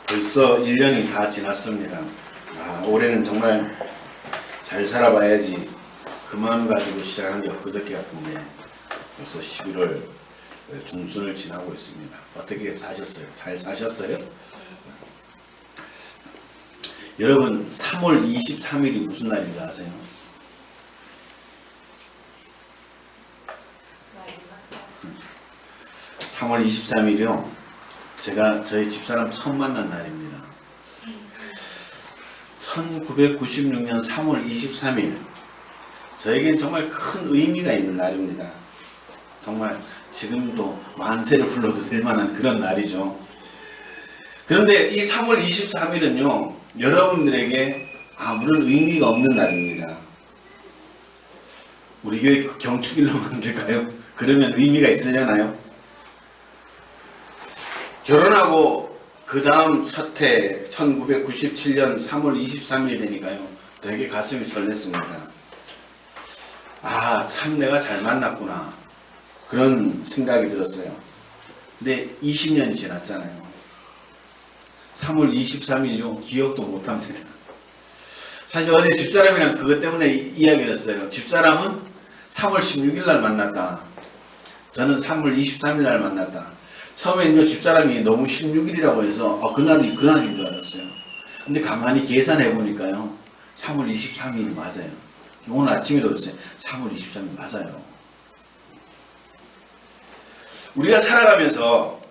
벌써 1년이 다 지났습니다. 올해는 정말 잘 살아봐야지 그 마음 가지고 시작한 게 엊그저께 같은데 벌써 11월 중순을 지나고 있습니다. 어떻게 사셨어요? 잘 사셨어요? 여러분 3월 23일이 무슨 날인지 아세요? (3월 23일이요) 제가 저희 집사람 처음 만난 날입니다. 1996년 3월 23일 저에겐 정말 큰 의미가 있는 날입니다. 정말 지금도 만세를 불러도 될 만한 그런 날이죠. 그런데 이 3월 23일은요 여러분들에게 아무런 의미가 없는 날입니다. 우리 교회 경축일로 만들까요? 그러면 의미가 있으려나요? 결혼하고 그 다음 첫 해 1997년 3월 23일 되니까요 되게 가슴이 설렜습니다. 참 내가 잘 만났구나 그런 생각이 들었어요. 근데 20년이 지났잖아요. 3월 23일요 기억도 못합니다. 사실 어제 집사람이랑 그것 때문에 이야기를 했어요. 집사람은 3월 16일 날 만났다. 저는 3월 23일 날 만났다. 처음엔요 집사람이 너무 16일이라고 해서 그날이 그날인 줄 알았어요. 근데 가만히 계산해 보니까요 3월 23일이 맞아요. 오늘 아침에도 그랬어요. 3월 23일 맞아요. 우리가 살아가면서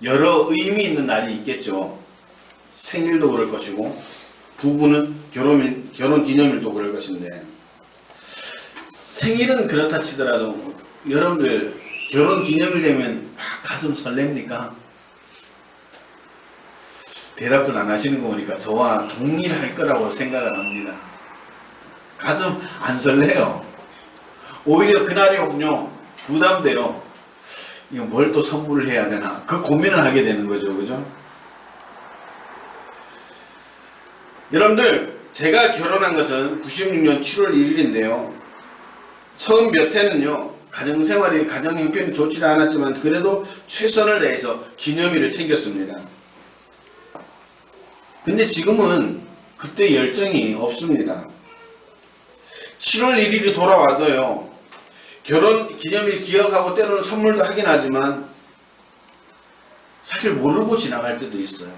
여러 의미 있는 날이 있겠죠. 생일도 그럴 것이고 부부는 결혼 기념일도 그럴 것인데 생일은 그렇다 치더라도 여러분들 결혼 기념일 되면 가슴 설렙니까? 대답을 안 하시는 거 보니까 저와 동일할 거라고 생각을 합니다. 가슴 안 설레요. 오히려 그날이 오면요 부담돼요. 이거 뭘 또 선물을 해야 되나 그 고민을 하게 되는 거죠. 그죠? 여러분들 제가 결혼한 것은 96년 7월 1일인데요 처음 몇 해는요 가정생활이 가정 형편이 좋지 않았지만 그래도 최선을 다해서 기념일을 챙겼습니다. 근데 지금은 그때 열정이 없습니다. 7월 1일이 돌아와도요 결혼 기념일 기억하고 때로는 선물도 하긴 하지만 사실 모르고 지나갈 때도 있어요.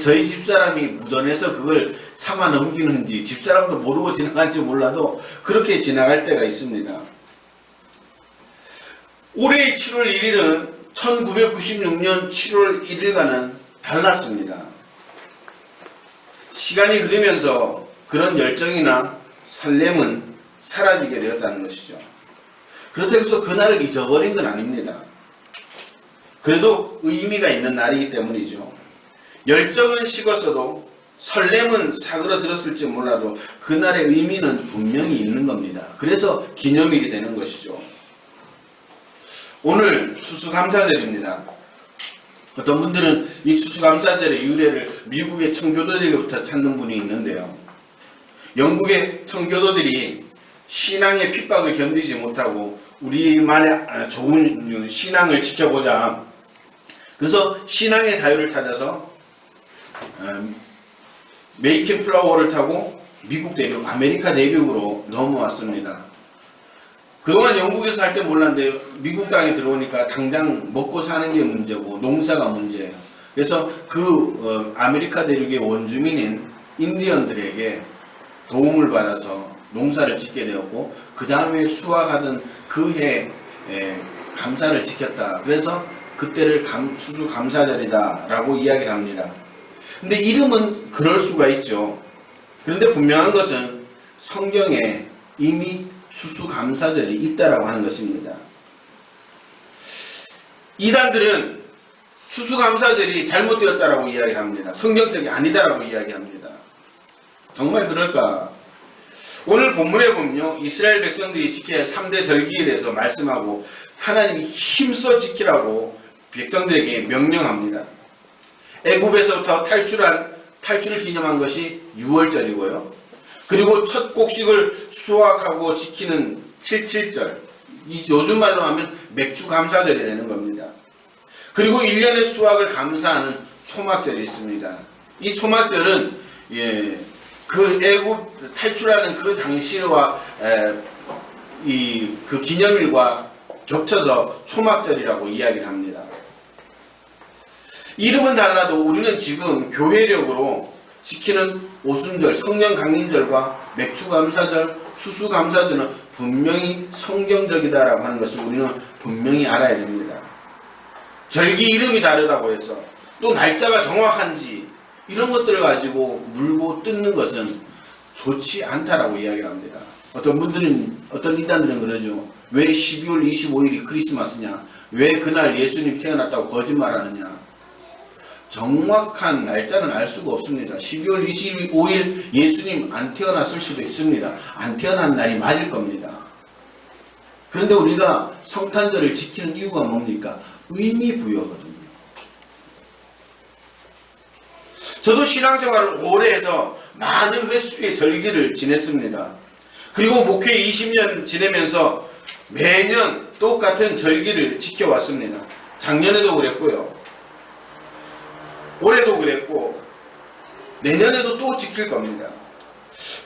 저희 집사람이 무던해서 그걸 참아 넘기는지 집사람도 모르고 지나갈지 몰라도 그렇게 지나갈 때가 있습니다. 올해의 7월 1일은 1996년 7월 1일과는 달랐습니다. 시간이 흐르면서 그런 열정이나 설렘은 사라지게 되었다는 것이죠. 그렇다고 해서 그날을 잊어버린 건 아닙니다. 그래도 의미가 있는 날이기 때문이죠. 열정은 식었어도 설렘은 사그러들었을지 몰라도 그날의 의미는 분명히 있는 겁니다. 그래서 기념일이 되는 것이죠. 오늘 추수감사절입니다. 어떤 분들은 이 추수감사절의 유래를 미국의 청교도들로부터 찾는 분이 있는데요. 영국의 청교도들이 신앙의 핍박을 견디지 못하고 우리만의 좋은 신앙을 지켜보자. 그래서 신앙의 자유를 찾아서 메이킨 플라워를 타고 미국 대륙, 아메리카 대륙으로 넘어왔습니다. 그동안 영국에서 살 때 몰랐는데 미국 땅에 들어오니까 당장 먹고 사는 게 문제고 농사가 문제예요. 그래서 아메리카 대륙의 원주민인 인디언들에게 도움을 받아서 농사를 짓게 되었고 그 다음에 수확하던 그 해 감사를 지켰다. 그래서 그때를 추수감사절이다 라고 이야기를 합니다. 근데 이름은 그럴 수가 있죠. 그런데 분명한 것은 성경에 이미 추수감사절이 있다라고 하는 것입니다. 이단들은 추수감사절이 잘못되었다라고 이야기를 합니다. 성경적이 아니다라고 이야기합니다. 정말 그럴까? 오늘 본문에 보면요 이스라엘 백성들이 지켜야 할 3대 절기에 대해서 말씀하고 하나님이 힘써 지키라고 백성들에게 명령합니다. 애굽에서부터 탈출을 기념한 것이 6월절이고요. 그리고 첫 곡식을 수확하고 지키는 77절, 요즘 말로 하면 맥주 감사절이 되는 겁니다. 그리고 1년의 수확을 감사하는 초막절이 있습니다. 이 초막절은 그 애굽 탈출하는 그 당시와 그 기념일과 겹쳐서 초막절이라고 이야기를 합니다. 이름은 달라도 우리는 지금 교회력으로 지키는 오순절, 성령 강림절과 맥주감사절, 추수감사절은 분명히 성경적이다라고 하는 것을 우리는 분명히 알아야 됩니다. 절기 이름이 다르다고 해서 또 날짜가 정확한지 이런 것들을 가지고 물고 뜯는 것은 좋지 않다라고 이야기를 합니다. 어떤 이단들은 그러죠. 왜 12월 25일이 크리스마스냐? 왜 그날 예수님 태어났다고 거짓말하느냐? 정확한 날짜는 알 수가 없습니다. 12월 25일 예수님 안 태어났을 수도 있습니다. 안 태어난 날이 맞을 겁니다. 그런데 우리가 성탄절을 지키는 이유가 뭡니까? 의미 부여거든요. 저도 신앙생활을 오래 해서 많은 횟수의 절기를 지냈습니다. 그리고 목회 20년 지내면서 매년 똑같은 절기를 지켜왔습니다. 작년에도 그랬고요. 올해도 그랬고 내년에도 또 지킬 겁니다.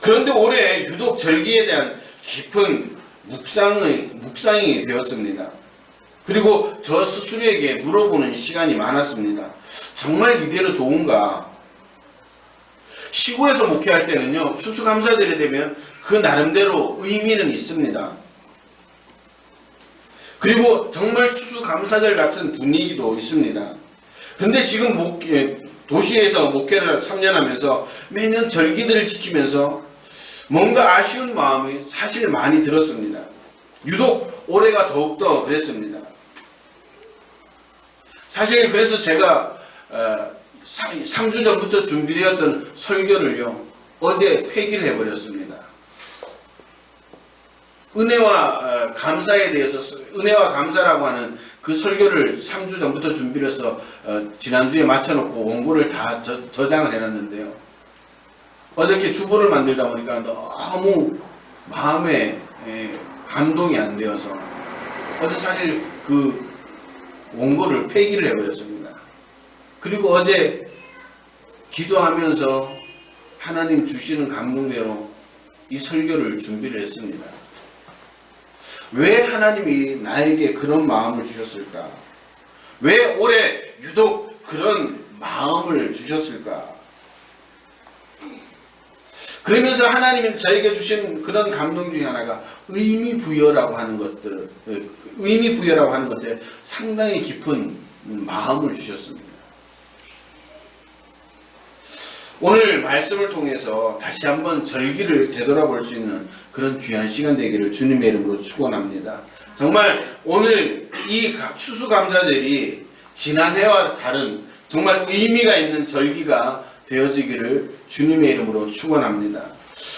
그런데 올해 유독 절기에 대한 깊은 묵상이 되었습니다. 그리고 저 스스로에게 물어보는 시간이 많았습니다. 정말 이대로 좋은가? 시골에서 목회할 때는요, 추수감사절이 되면 그 나름대로 의미는 있습니다. 그리고 정말 추수감사절 같은 분위기도 있습니다. 근데 지금 도시에서 목회를 3년 하면서 매년 절기들을 지키면서 뭔가 아쉬운 마음이 사실 많이 들었습니다. 유독 올해가 더욱더 그랬습니다. 사실 그래서 제가 3주 전부터 준비되었던 설교를요, 어제 폐기를 해버렸습니다. 은혜와 감사에 대해서, 은혜와 감사라고 하는 그 설교를 3주 전부터 준비를 해서 지난주에 맞춰놓고 원고를 다 저장을 해놨는데요. 어저께 주보를 만들다 보니까 너무 마음에 감동이 안 되어서 어제 사실 그 원고를 폐기를 해버렸습니다. 그리고 어제 기도하면서 하나님 주시는 감동대로 이 설교를 준비를 했습니다. 왜 하나님이 나에게 그런 마음을 주셨을까? 왜 올해 유독 그런 마음을 주셨을까? 그러면서 하나님이 저에게 주신 그런 감동 중에 하나가 의미 부여라고 하는 것에 상당히 깊은 마음을 주셨습니다. 오늘 말씀을 통해서 다시 한번 절기를 되돌아볼 수 있는 그런 귀한 시간 되기를 주님의 이름으로 축원합니다. 정말 오늘 이 추수감사절이 지난해와 다른 정말 의미가 있는 절기가 되어지기를 주님의 이름으로 축원합니다.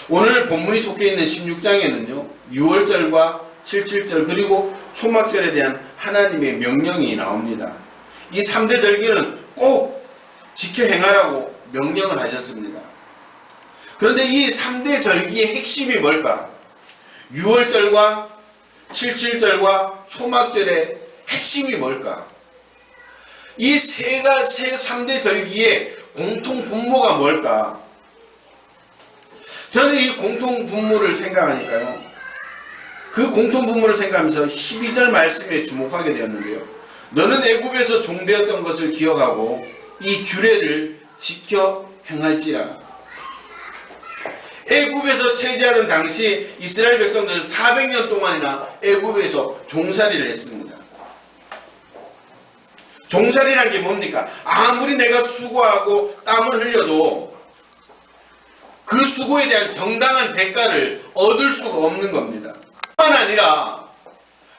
오늘 본문이 속해 있는 16장에는요. 6월절과 77절 그리고 초막절에 대한 하나님의 명령이 나옵니다. 이 3대 절기는 꼭 지켜 행하라고 명령을 하셨습니다. 그런데 이 3대 절기의 핵심이 뭘까? 6월절과 77절과 초막절의 핵심이 뭘까? 이 3대 절기의 공통 분모가 뭘까? 저는 이 공통 분모를 생각하니까요. 그 공통 분모를 생각하면서 12절 말씀에 주목하게 되었는데요. 너는 애굽에서 종되었던 것을 기억하고 이 규례를 지켜 행할지라. 애굽에서 체제하던 당시 이스라엘 백성들은 400년 동안이나 애굽에서 종살이를 했습니다. 종살이란 게 뭡니까? 아무리 내가 수고하고 땀을 흘려도 그 수고에 대한 정당한 대가를 얻을 수가 없는 겁니다. 뿐만 아니라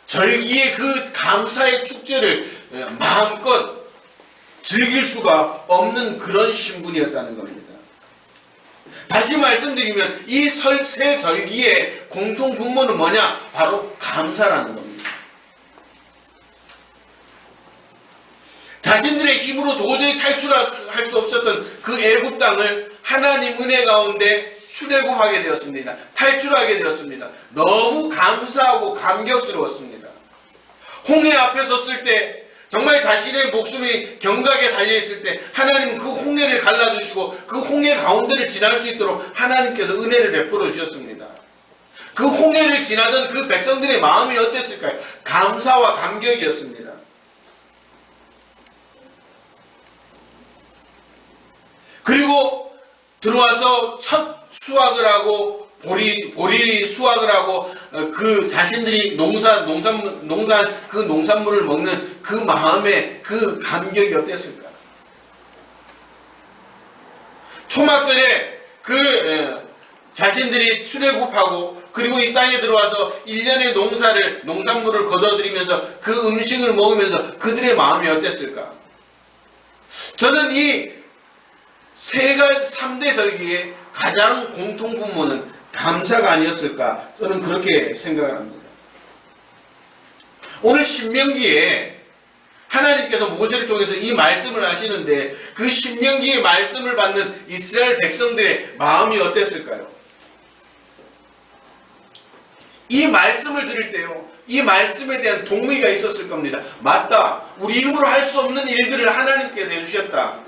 절기의 그 감사의 축제를 마음껏 즐길 수가 없는 그런 신분이었다는 겁니다. 다시 말씀드리면 이 세 절기의 공통 분모는 뭐냐? 바로 감사라는 겁니다. 자신들의 힘으로 도저히 탈출할 수 없었던 그 애굽 땅을 하나님 은혜 가운데 출애굽하게 되었습니다. 탈출하게 되었습니다. 너무 감사하고 감격스러웠습니다. 홍해 앞에 섰을 때 정말 자신의 목숨이 경각에 달려있을 때 하나님은 그 홍해를 갈라주시고 그 홍해 가운데를 지날 수 있도록 하나님께서 은혜를 베풀어 주셨습니다. 그 홍해를 지나던 그 백성들의 마음이 어땠을까요? 감사와 감격이었습니다. 그리고 들어와서 첫 수확을 하고 보리 수확을 하고 그 자신들이 농사한 그 농산물을 먹는 그 마음의 그 감격이 어땠을까? 초막절에 그 자신들이 출애굽하고 그리고 이 땅에 들어와서 1년의 농산물을 거둬들이면서 그 음식을 먹으면서 그들의 마음이 어땠을까? 저는 이 3대 절기의 가장 공통분모는 감사가 아니었을까, 저는 그렇게 생각을 합니다. 오늘 신명기에 하나님께서 모세를 통해서 이 말씀을 하시는데 그 신명기의 말씀을 받는 이스라엘 백성들의 마음이 어땠을까요? 이 말씀을 들을 때요, 이 말씀에 대한 동의가 있었을 겁니다. 맞다, 우리 힘으로 할 수 없는 일들을 하나님께서 해주셨다.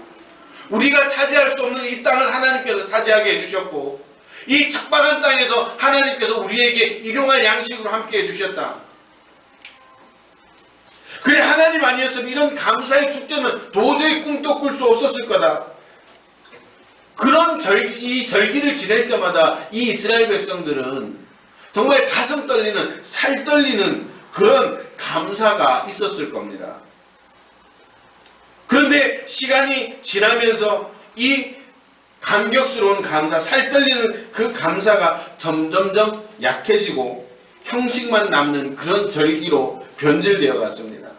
우리가 차지할 수 없는 이 땅을 하나님께서 차지하게 해주셨고 이 척박한 땅에서 하나님께서 우리에게 일용할 양식으로 함께 해주셨다. 그래, 하나님 아니었으면 이런 감사의 축제는 도저히 꿈도 꿀 수 없었을 거다. 그런 이 절기를 지낼 때마다 이 이스라엘 백성들은 정말 가슴 떨리는, 살 떨리는 그런 감사가 있었을 겁니다. 그런데 시간이 지나면서 이 감격스러운 감사, 살 떨리는 그 감사가 점점점 약해지고 형식만 남는 그런 절기로 변질되어 갔습니다.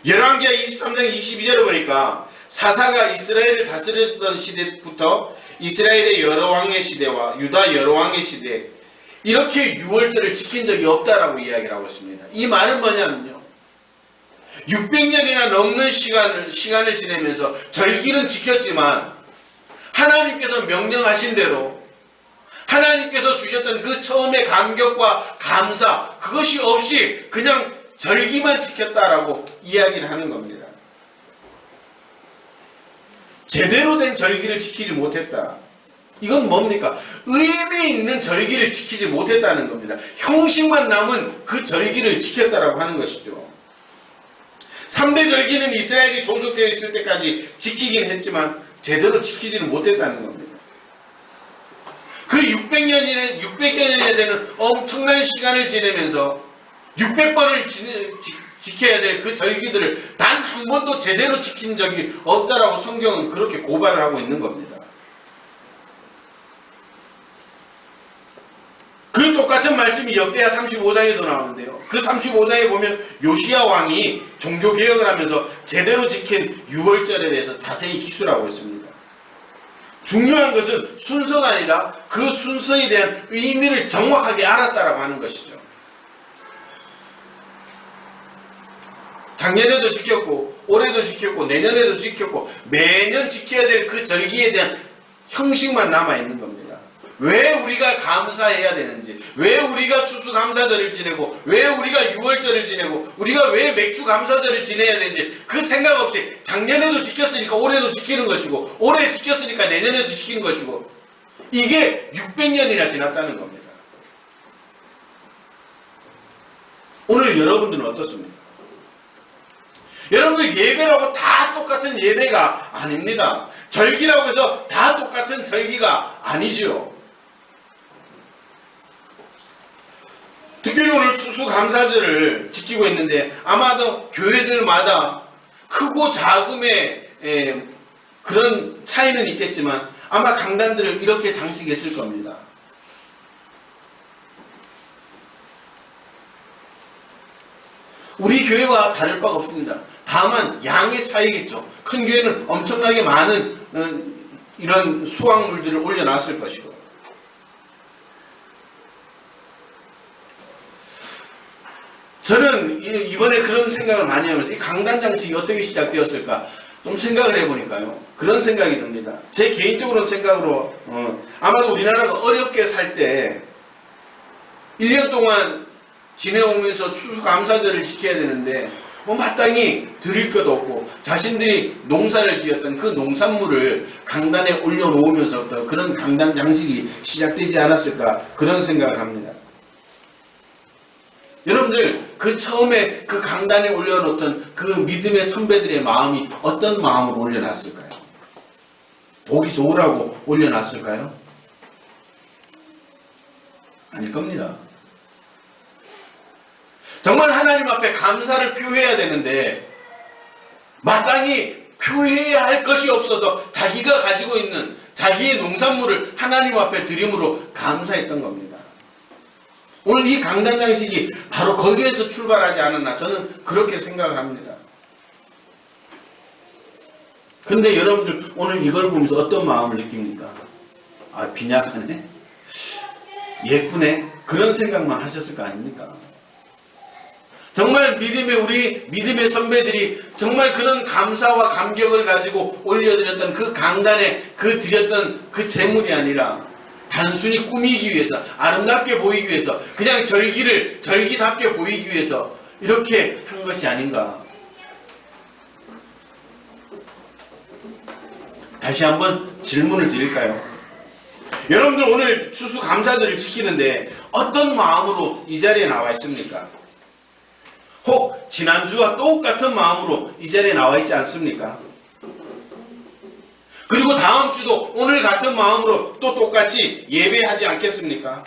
열왕기하 23장 22절을 보니까 사사가 이스라엘을 다스렸던 시대부터 이스라엘의 여러 왕의 시대와 유다 여러 왕의 시대, 이렇게 유월절을 지킨 적이 없다라고 이야기를 하고 있습니다. 이 말은 뭐냐면요, 600년이나 넘는 시간을 지내면서 절기는 지켰지만 하나님께서 명령하신 대로 하나님께서 주셨던 그 처음의 감격과 감사, 그것이 없이 그냥 절기만 지켰다라고 이야기를 하는 겁니다. 제대로 된 절기를 지키지 못했다. 이건 뭡니까? 의미 있는 절기를 지키지 못했다는 겁니다. 형식만 남은 그 절기를 지켰다라고 하는 것이죠. 3대 절기는 이스라엘이 종속되어 있을 때까지 지키긴 했지만 제대로 지키지는 못했다는 겁니다. 그 600년이나 되는 엄청난 시간을 지내면서 600번을 지켜야 될 그 절기들을 단 한 번도 제대로 지킨 적이 없다라고 성경은 그렇게 고발을 하고 있는 겁니다. 그 똑같은 말씀이 역대하 35장에도 나오는데요. 그 35장에 보면 요시야 왕이 종교개혁을 하면서 제대로 지킨 유월절에 대해서 자세히 기술하고 있습니다. 중요한 것은 순서가 아니라 그 순서에 대한 의미를 정확하게 알았다라고 하는 것이죠. 작년에도 지켰고 올해도 지켰고 내년에도 지켰고 매년 지켜야 될 그 절기에 대한 형식만 남아있는 겁니다. 왜 우리가 감사해야 되는지, 왜 우리가 추수감사절을 지내고, 왜 우리가 유월절을 지내고, 우리가 왜 맥주감사절을 지내야 되는지 그 생각 없이 작년에도 지켰으니까 올해도 지키는 것이고, 올해 지켰으니까 내년에도 지키는 것이고, 이게 600년이나 지났다는 겁니다. 오늘 여러분들은 어떻습니까? 여러분들 예배라고 다 똑같은 예배가 아닙니다. 절기라고 해서 다 똑같은 절기가 아니지요. 특별히 오늘 추수감사절을 지키고 있는데 아마도 교회들마다 크고 작음의 그런 차이는 있겠지만 아마 강단들을 이렇게 장식했을 겁니다. 우리 교회와 다를 바가 없습니다. 다만 양의 차이겠죠. 큰 교회는 엄청나게 많은 이런 수확물들을 올려놨을 것이고, 저는 이번에 그런 생각을 많이 하면서 이 강단 장식이 어떻게 시작되었을까 좀 생각을 해보니까요, 그런 생각이 듭니다. 제 개인적으로는 생각으로 아마도 우리나라가 어렵게 살 때 1년 동안 지내오면서 추수감사절을 지켜야 되는데 마땅히 드릴 것도 없고 자신들이 농사를 지었던 그 농산물을 강단에 올려놓으면서부터 그런 강단 장식이 시작되지 않았을까 그런 생각을 합니다. 여러분들 그 처음에 그 강단에 올려놓던 그 믿음의 선배들의 마음이 어떤 마음으로 올려놨을까요? 보기 좋으라고 올려놨을까요? 아닐 겁니다. 정말 하나님 앞에 감사를 표해야 되는데 마땅히 표해야 할 것이 없어서 자기가 가지고 있는 자기의 농산물을 하나님 앞에 드림으로 감사했던 겁니다. 오늘 이 강단 장식이 바로 거기에서 출발하지 않았나 저는 그렇게 생각을 합니다. 그런데 여러분들 오늘 이걸 보면서 어떤 마음을 느낍니까? 아, 빈약하네? 예쁘네? 그런 생각만 하셨을 거 아닙니까? 정말 우리 믿음의 선배들이 정말 그런 감사와 감격을 가지고 올려드렸던 그 강단에 드렸던 그 재물이 아니라 단순히 꾸미기 위해서, 아름답게 보이기 위해서, 그냥 절기답게 보이기 위해서 이렇게 한 것이 아닌가. 다시 한번 질문을 드릴까요? 여러분들 오늘 추수감사절을 지키는데 어떤 마음으로 이 자리에 나와 있습니까? 혹 지난주와 똑같은 마음으로 이 자리에 나와 있지 않습니까? 그리고 다음 주도 오늘 같은 마음으로 또 똑같이 예배하지 않겠습니까?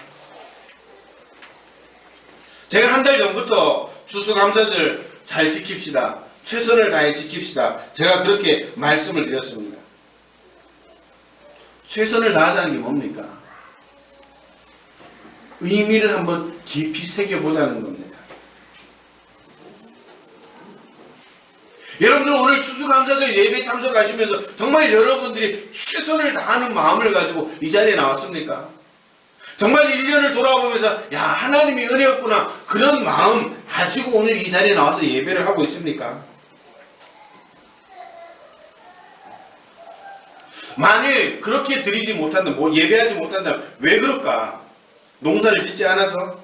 제가 한 달 전부터 추수감사절 잘 지킵시다. 최선을 다해 지킵시다. 제가 그렇게 말씀을 드렸습니다. 최선을 다하자는 게 뭡니까? 의미를 한번 깊이 새겨보자는 겁니다. 여러분들 오늘 추수감사절 예배 참석하시면서 정말 여러분들이 최선을 다하는 마음을 가지고 이 자리에 나왔습니까? 정말 1년을 돌아보면서 야, 하나님이 은혜였구나 그런 마음 가지고 오늘 이 자리에 나와서 예배를 하고 있습니까? 만일 그렇게 드리지 못한다, 예배하지 못한다, 왜 그럴까? 농사를 짓지 않아서?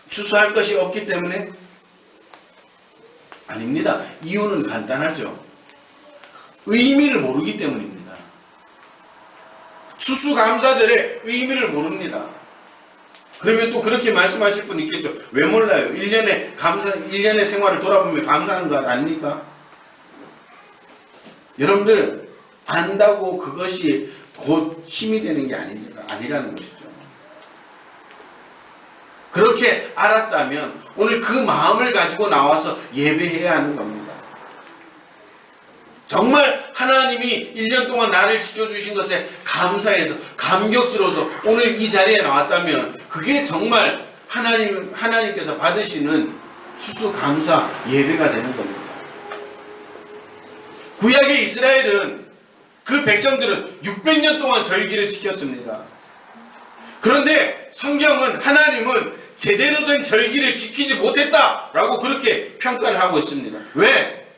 추수할 것이 없기 때문에? 아닙니다. 이유는 간단하죠. 의미를 모르기 때문입니다. 추수감사절의 의미를 모릅니다. 그러면 또 그렇게 말씀하실 분 있겠죠. 왜 몰라요? 1년의 생활을 돌아보면 감사하는 거 아닙니까? 여러분들 안다고 그것이 곧 힘이 되는 게 아니라는 것이죠. 그렇게 알았다면 오늘 그 마음을 가지고 나와서 예배해야 하는 겁니다. 정말 하나님이 1년 동안 나를 지켜주신 것에 감사해서 감격스러워서 오늘 이 자리에 나왔다면 그게 정말 하나님께서 받으시는 추수감사 예배가 되는 겁니다. 구약의 이스라엘은 그 백성들은 600년 동안 절기를 지켰습니다. 그런데 성경은 하나님은 제대로 된 절기를 지키지 못했다라고 그렇게 평가를 하고 있습니다. 왜?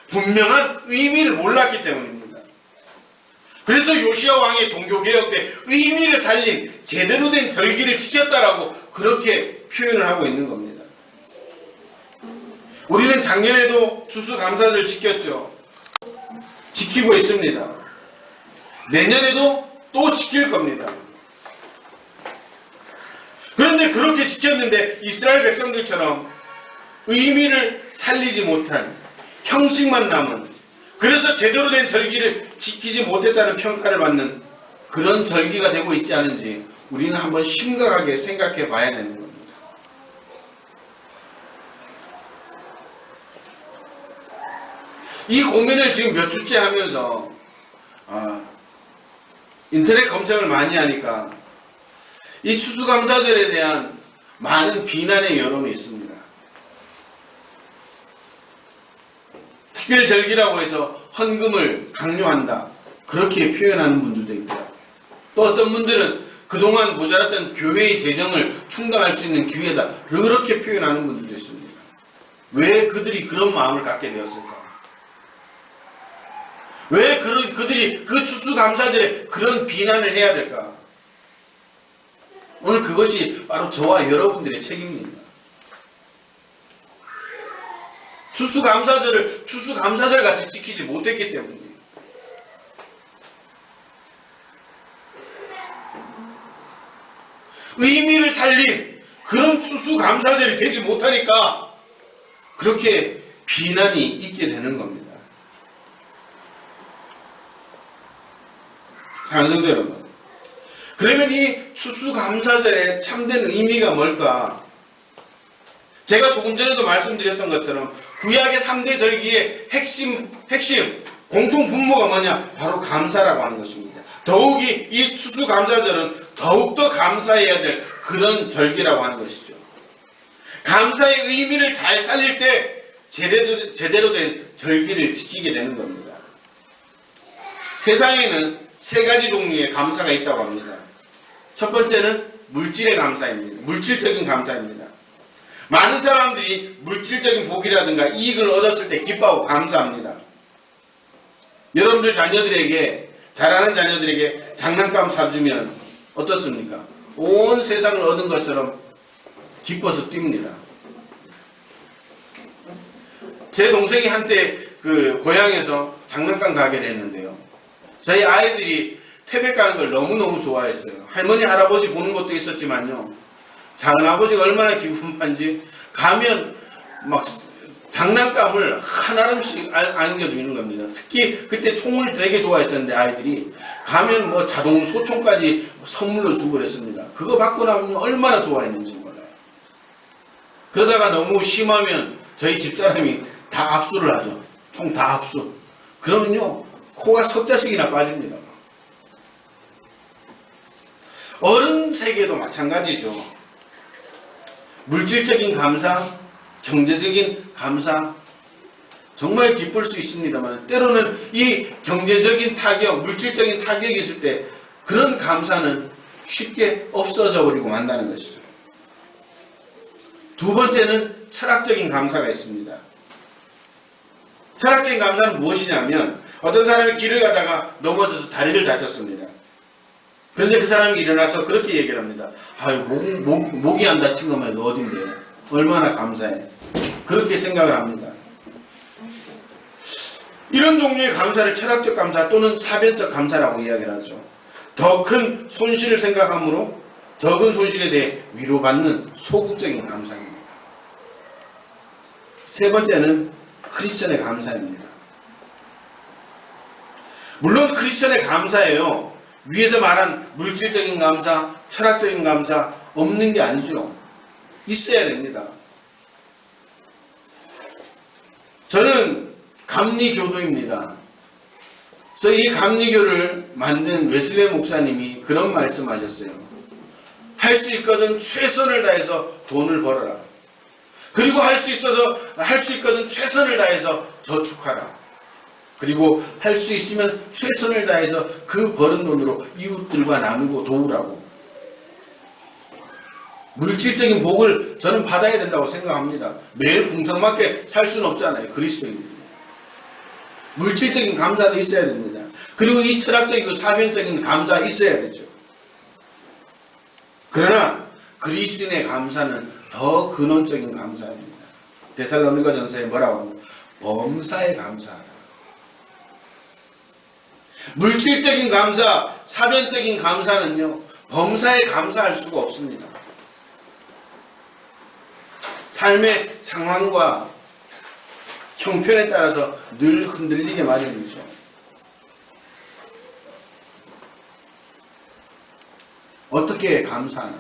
분명한 의미를 몰랐기 때문입니다. 그래서 요시야 왕의 종교개혁 때 의미를 살린 제대로 된 절기를 지켰다라고 그렇게 표현을 하고 있는 겁니다. 우리는 작년에도 추수감사절 지켰죠. 지키고 있습니다. 내년에도 또 지킬 겁니다. 그런데 그렇게 지켰는데 이스라엘 백성들처럼 의미를 살리지 못한 형식만 남은, 그래서 제대로 된 절기를 지키지 못했다는 평가를 받는 그런 절기가 되고 있지 않은지 우리는 한번 심각하게 생각해 봐야 되는 겁니다. 이 고민을 지금 몇 주째 하면서 인터넷 검색을 많이 하니까 이 추수감사절에 대한 많은 비난의 여론이 있습니다. 특별절기라고 해서 헌금을 강요한다, 그렇게 표현하는 분들도 있고요. 또 어떤 분들은 그동안 모자랐던 교회의 재정을 충당할 수 있는 기회다, 그렇게 표현하는 분들도 있습니다. 왜 그들이 그런 마음을 갖게 되었을까? 왜 그들이 그 추수감사절에 그런 비난을 해야 될까? 오늘 그것이 바로 저와 여러분들의 책임입니다. 추수감사절을 추수감사절 같이 지키지 못했기 때문이에요. 의미를 살린 그런 추수감사절이 되지 못하니까 그렇게 비난이 있게 되는 겁니다. 사랑하는 성도 여러분, 그러면 이 추수감사절의 참된 의미가 뭘까? 제가 조금 전에도 말씀드렸던 것처럼 구약의 3대 절기의 핵심 공통 분모가 뭐냐? 바로 감사라고 하는 것입니다. 더욱이 이 추수감사절은 더욱더 감사해야 될 그런 절기라고 하는 것이죠. 감사의 의미를 잘 살릴 때 제대로 된 절기를 지키게 되는 겁니다. 세상에는 3가지 종류의 감사가 있다고 합니다. 첫 번째는 물질의 감사입니다. 물질적인 감사입니다. 많은 사람들이 물질적인 복이라든가 이익을 얻었을 때 기뻐하고 감사합니다. 여러분들 자녀들에게, 자라는 자녀들에게 장난감 사주면 어떻습니까? 온 세상을 얻은 것처럼 기뻐서 뜁니다. 제 동생이 한때 그 고향에서 장난감 가게를 했는데요. 저희 아이들이 태백 가는 걸 너무너무 좋아했어요. 할머니, 할아버지 보는 것도 있었지만요. 작은아버지가 얼마나 기분판지 가면 막 장난감을 하나씩 안겨주는 겁니다. 특히 그때 총을 되게 좋아했었는데 아이들이 가면 뭐 자동 소총까지 선물로 주고 그랬습니다. 그거 받고 나면 얼마나 좋아했는지 몰라요. 그러다가 너무 심하면 저희 집사람이 다 압수를 하죠. 총 다 압수. 그러면요 코가 석자씩이나 빠집니다. 어른 세계도 마찬가지죠. 물질적인 감사, 경제적인 감사 정말 기쁠 수 있습니다만 때로는 이 경제적인 타격, 물질적인 타격이 있을 때 그런 감사는 쉽게 없어져 버리고 만다는 것이죠. 두 번째는 철학적인 감사가 있습니다. 철학적인 감사는 무엇이냐면 어떤 사람이 길을 가다가 넘어져서 다리를 다쳤습니다. 그런데 그 사람이 일어나서 그렇게 얘기를 합니다. 아유, 목이 안 다친 거면 어딘데 얼마나 감사해. 그렇게 생각을 합니다. 이런 종류의 감사를 철학적 감사 또는 사변적 감사라고 이야기를 하죠. 더 큰 손실을 생각함으로 적은 손실에 대해 위로받는 소극적인 감사입니다. 세 번째는 크리스천의 감사입니다. 물론 크리스천의 감사예요. 위에서 말한 물질적인 감사, 철학적인 감사 없는 게 아니죠. 있어야 됩니다. 저는 감리교도입니다. 그래서 이 감리교를 만든 웨슬리 목사님이 그런 말씀하셨어요. 할 수 있거든 최선을 다해서 돈을 벌어라. 그리고 할 수 있거든 최선을 다해서 저축하라. 그리고 할 수 있으면 최선을 다해서 그 버는 돈으로 이웃들과 나누고 도우라고. 물질적인 복을 저는 받아야 된다고 생각합니다. 매일 궁상맞게 살 수는 없잖아요. 그리스도인들이. 물질적인 감사도 있어야 됩니다. 그리고 이 철학적이고 사변적인 감사 있어야 되죠. 그러나 그리스도인의 감사는 더 근원적인 감사입니다. 데살로니가 전서에 뭐라고 합니까? 범사에 감사하라. 물질적인 감사, 사변적인 감사는요, 범사에 감사할 수가 없습니다. 삶의 상황과 형편에 따라서 늘 흔들리게 마련이죠. 어떻게 감사하나?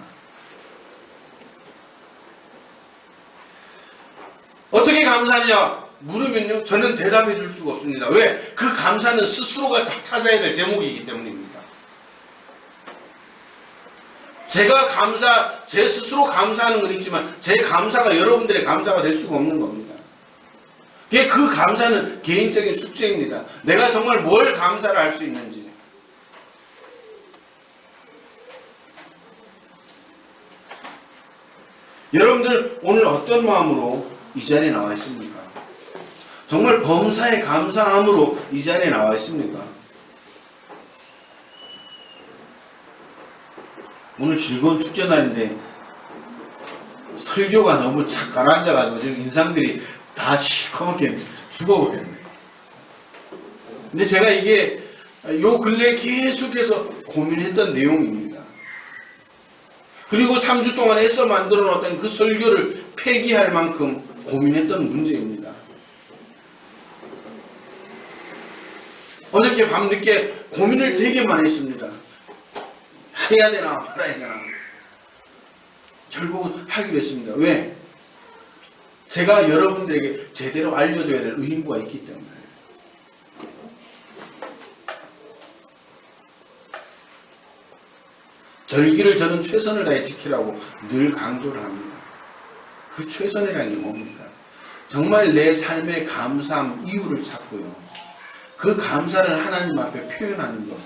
어떻게 감사하냐 물으면요, 저는 대답해 줄 수가 없습니다. 왜? 그 감사는 스스로가 찾아야 될 제목이기 때문입니다. 제 스스로 감사하는 건 있지만 제 감사가 여러분들의 감사가 될 수가 없는 겁니다. 그 감사는 개인적인 숙제입니다. 내가 정말 뭘 감사를 할 수 있는지. 여러분들 오늘 어떤 마음으로 이 자리에 나와 있습니까? 정말 범사에 감사함으로 이 자리에 나와 있습니까? 오늘 즐거운 축제날인데 설교가 너무 착 가라앉아가지고 지금 인상들이 다 시커멓게 죽어버렸네. 근데 제가 이게 요 근래에 계속해서 고민했던 내용입니다. 그리고 3주 동안 애써 만들어 놨던 그 설교를 폐기할 만큼 고민했던 문제입니다. 어저께 밤늦게 고민을 되게 많이 했습니다. 해야 되나 말아야 되나. 결국은 하기로 했습니다. 왜? 제가 여러분들에게 제대로 알려줘야 될 의무가 있기 때문에. 절기를 저는 최선을 다해 지키라고 늘 강조를 합니다. 그 최선이라는 게 뭡니까? 정말 내 삶에 감사함 이유를 찾고요. 그 감사를 하나님 앞에 표현하는 것.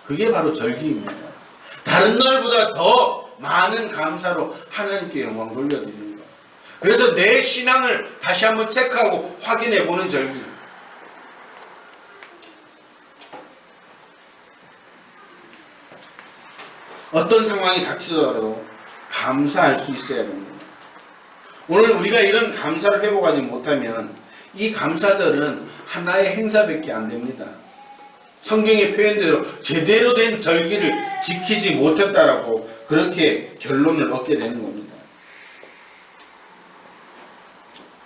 그게 바로 절기입니다. 다른 날보다 더 많은 감사로 하나님께 영광 돌려드리는 것. 그래서 내 신앙을 다시 한번 체크하고 확인해 보는 절기. 어떤 상황이 닥치더라도 감사할 수 있어야 됩니다. 오늘 우리가 이런 감사를 회복하지 못하면 이 감사절은 하나의 행사밖에 안 됩니다. 성경의 표현대로 제대로 된 절기를 지키지 못했다라고 그렇게 결론을 얻게 되는 겁니다.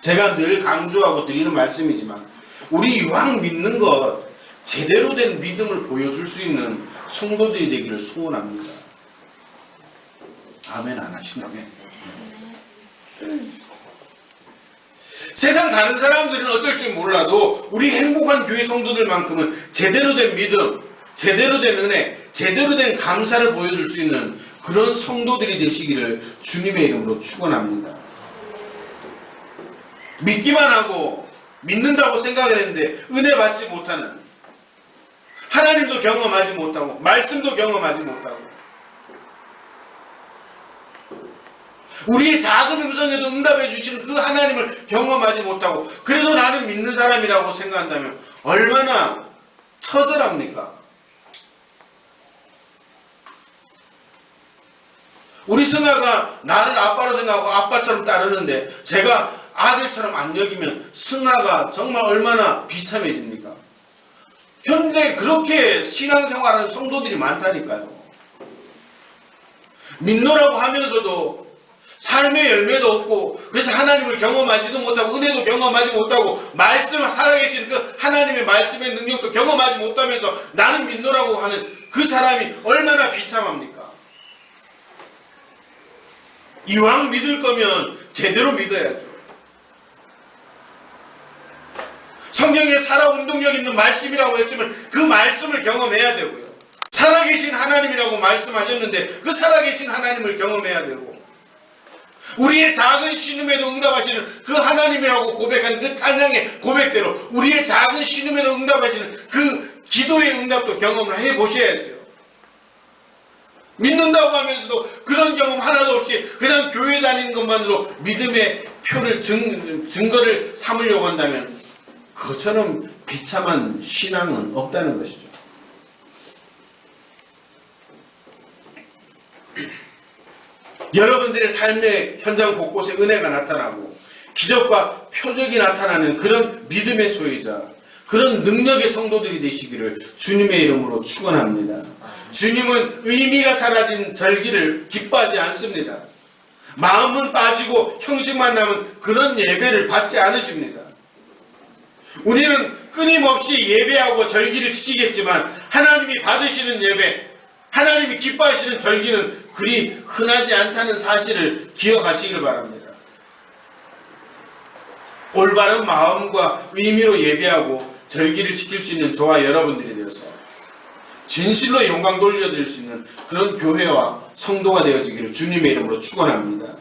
제가 늘 강조하고 드리는 말씀이지만 우리 이왕 믿는 것 제대로 된 믿음을 보여줄 수 있는 성도들이 되기를 소원합니다. 아멘 안 하시나요? 세상 다른 사람들은 어쩔지 몰라도 우리 행복한 교회 성도들만큼은 제대로 된 믿음, 제대로 된 은혜, 제대로 된 감사를 보여줄 수 있는 그런 성도들이 되시기를 주님의 이름으로 축원합니다. 믿기만 하고 믿는다고 생각을 했는데 은혜 받지 못하는, 하나님도 경험하지 못하고 말씀도 경험하지 못하고 우리의 작은 음성에도 응답해 주시는 그 하나님을 경험하지 못하고 그래도 나는 믿는 사람이라고 생각한다면 얼마나 처절합니까? 우리 승아가 나를 아빠로 생각하고 아빠처럼 따르는데 제가 아들처럼 안 여기면 승아가 정말 얼마나 비참해집니까? 현대 그렇게 신앙생활하는 성도들이 많다니까요. 믿노라고 하면서도 삶의 열매도 없고 그래서 하나님을 경험하지도 못하고 은혜도 경험하지 못하고 말씀 살아계신 그 하나님의 말씀의 능력도 경험하지 못하면서 나는 믿노라고 하는 그 사람이 얼마나 비참합니까? 이왕 믿을 거면 제대로 믿어야죠. 성경에 살아 운동력 있는 말씀이라고 했으면 그 말씀을 경험해야 되고요. 살아계신 하나님이라고 말씀하셨는데 그 살아계신 하나님을 경험해야 되고 우리의 작은 신음에도 응답하시는 그 하나님이라고 고백한 그 찬양의 고백대로 우리의 작은 신음에도 응답하시는 그 기도의 응답도 경험을 해보셔야죠. 믿는다고 하면서도 그런 경험 하나도 없이 그냥 교회 다니는 것만으로 믿음의 표를 증거를 삼으려고 한다면 그것처럼 비참한 신앙은 없다는 것이죠. 여러분들의 삶의 현장 곳곳에 은혜가 나타나고 기적과 표적이 나타나는 그런 믿음의 소유자, 그런 능력의 성도들이 되시기를 주님의 이름으로 축원합니다. 주님은 의미가 사라진 절기를 기뻐하지 않습니다. 마음은 빠지고 형식만 남은 그런 예배를 받지 않으십니다. 우리는 끊임없이 예배하고 절기를 지키겠지만 하나님이 받으시는 예배, 하나님이 기뻐하시는 절기는 그리 흔하지 않다는 사실을 기억하시길 바랍니다. 올바른 마음과 의미로 예배하고 절기를 지킬 수 있는 저와 여러분들이 되어서 진실로 영광 돌려드릴 수 있는 그런 교회와 성도가 되어지기를 주님의 이름으로 축원합니다.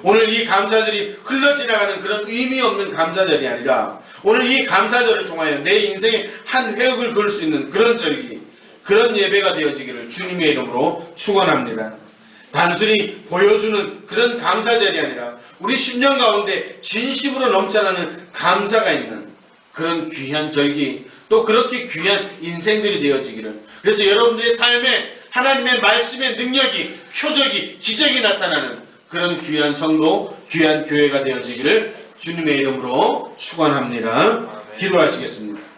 오늘 이 감사절이 흘러 지나가는 그런 의미 없는 감사절이 아니라 오늘 이 감사절을 통하여 내 인생의 한 획을 그을 수 있는 그런 절기, 그런 예배가 되어지기를 주님의 이름으로 축원합니다. 단순히 보여주는 그런 감사절이 아니라 우리 10년 가운데 진심으로 넘쳐나는 감사가 있는 그런 귀한 절기, 또 그렇게 귀한 인생들이 되어지기를, 그래서 여러분들의 삶에 하나님의 말씀의 능력이, 표적이, 기적이 나타나는 그런 귀한 성도, 귀한 교회가 되어지기를 주님의 이름으로 축원합니다. 기도하시겠습니다.